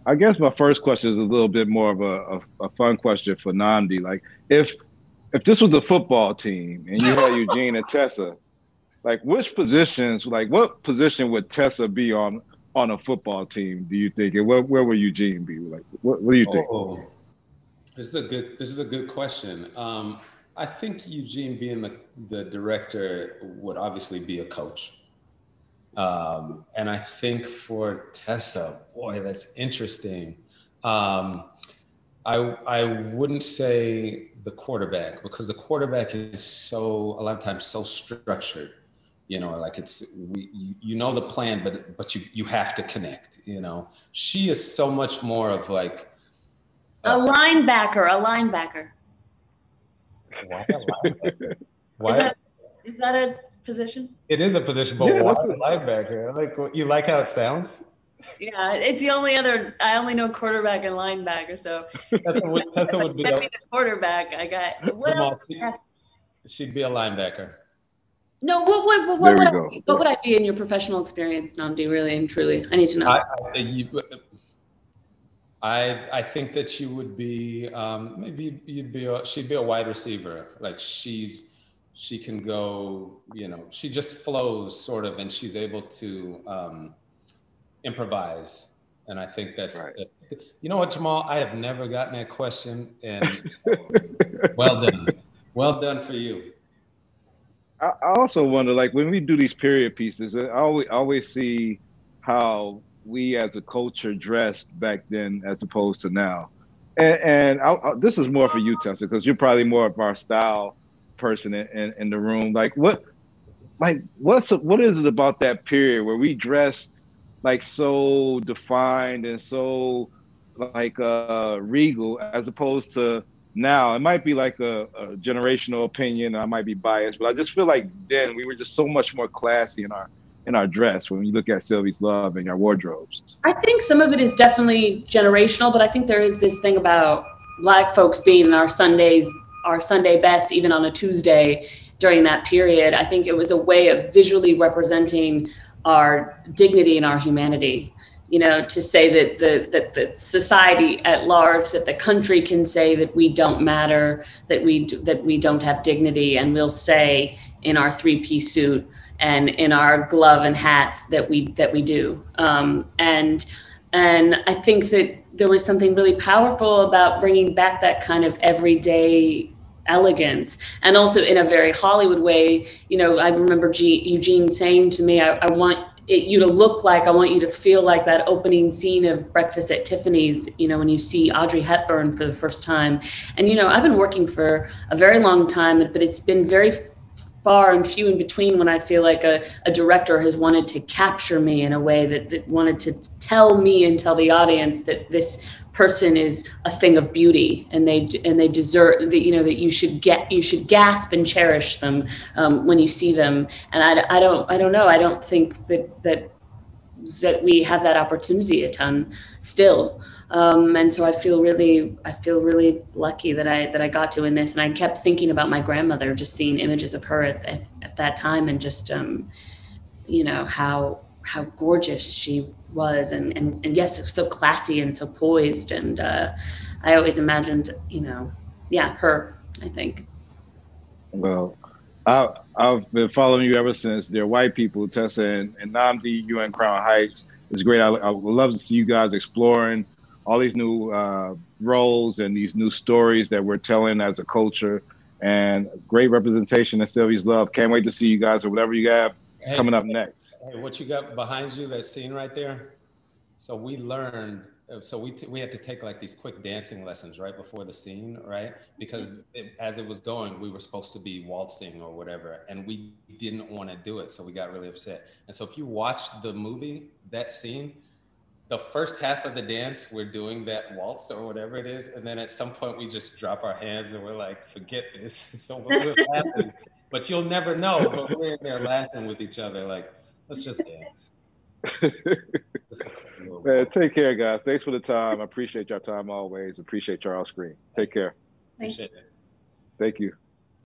I guess my first question is a little bit more of a fun question for Nnamdi. Like, if this was a football team and you had Eugene and Tessa, like which positions, like what position would Tessa be on a football team? Do you think, and where would Eugene be? Like, what do you think? Oh, this is a good question. I think Eugene being the director would obviously be a coach. And I think for Tessa, boy, that's interesting. Um, I wouldn't say the quarterback because the quarterback is so a lot of times so structured. You know, like you know the plan, but you have to connect. You know, she is so much more of like A linebacker, a linebacker. why a linebacker? Is Why that is that a position? it is a position, but Yeah, why that's a linebacker? Like you like how it sounds? Yeah, it's the only other. I only know quarterback and linebacker. So Tessa would be get a me this quarterback. I got what else? Jamal, she'd be a linebacker. No, there we go. what would I be in your professional experience, Nnamdi? Really and truly, I need to know. I, I, you, I think that she would be maybe she'd be a wide receiver. Like she can go, you know, she just flows sort of, and she's able to improvise. And I think Right. you know what, Jamal, I have never gotten that question, and well done, well done for you. I also wonder, like when we do these period pieces, I always see how we as a culture dressed back then as opposed to now. And this is more for you, Tessa, because you're probably more of our style person in the room. What is it about that period where we dressed like so defined and so like regal as opposed to now? It might be like a generational opinion. I might be biased, but I just feel like then we were just so much more classy in our dress when you look at Sylvie's Love and our wardrobes. I think some of it is definitely generational, but I think there is this thing about Black folks being in our Sunday best, even on a Tuesday during that period. I think it was a way of visually representing our dignity and our humanity. You know, to say that the society at large, that the country can say that we don't matter, that we don't have dignity, and we'll say in our three-piece suit and in our glove and hats that we do. And I think that there was something really powerful about bringing back that kind of everyday elegance, and also in a very Hollywood way. You know, I remember Eugene saying to me, I want you to look like, I want you to feel like that opening scene of Breakfast at Tiffany's, you know, when you see Audrey Hepburn for the first time. And, you know, I've been working for a very long time, but it's been very far and few in between when I feel like a director has wanted to capture me in a way that wanted to tell me and tell the audience that this person is a thing of beauty, and they deserve that, you know, that you should gasp and cherish them when you see them. And I don't know, I don't think that we have that opportunity a ton still. And so I feel really lucky that I got to in this. And I kept thinking about my grandmother, just seeing images of her at that time, and just you know, how gorgeous she was, and yes, it was so classy and so poised. And I always imagined, you know, yeah, her, I think. Well, I've been following you ever since. They're white people, Tessa and Nnamdi. You in Crown Heights. It's great. I would love to see you guys exploring all these new roles and these new stories that we're telling as a culture. And great representation of Sylvie's Love. Can't wait to see you guys or whatever you have Hey, coming up next. hey, what you got behind you, that scene right there? So we learned, we had to take like these quick dancing lessons right before the scene, right? Because as it was going, we were supposed to be waltzing or whatever, and we didn't want to do it, so we got really upset. And so if you watch the movie, that scene, the first half of the dance, we're doing that waltz or whatever it is, and then at some point we just drop our hands and we're like, forget this. So we're laughing, but you'll never know. But we're in there laughing with each other, like, let's just dance. Just a quick little Man, waltz. take care, guys. Thanks for the time. I appreciate your time always. Appreciate y'all screen. Take care. Thank Appreciate it. Thank you.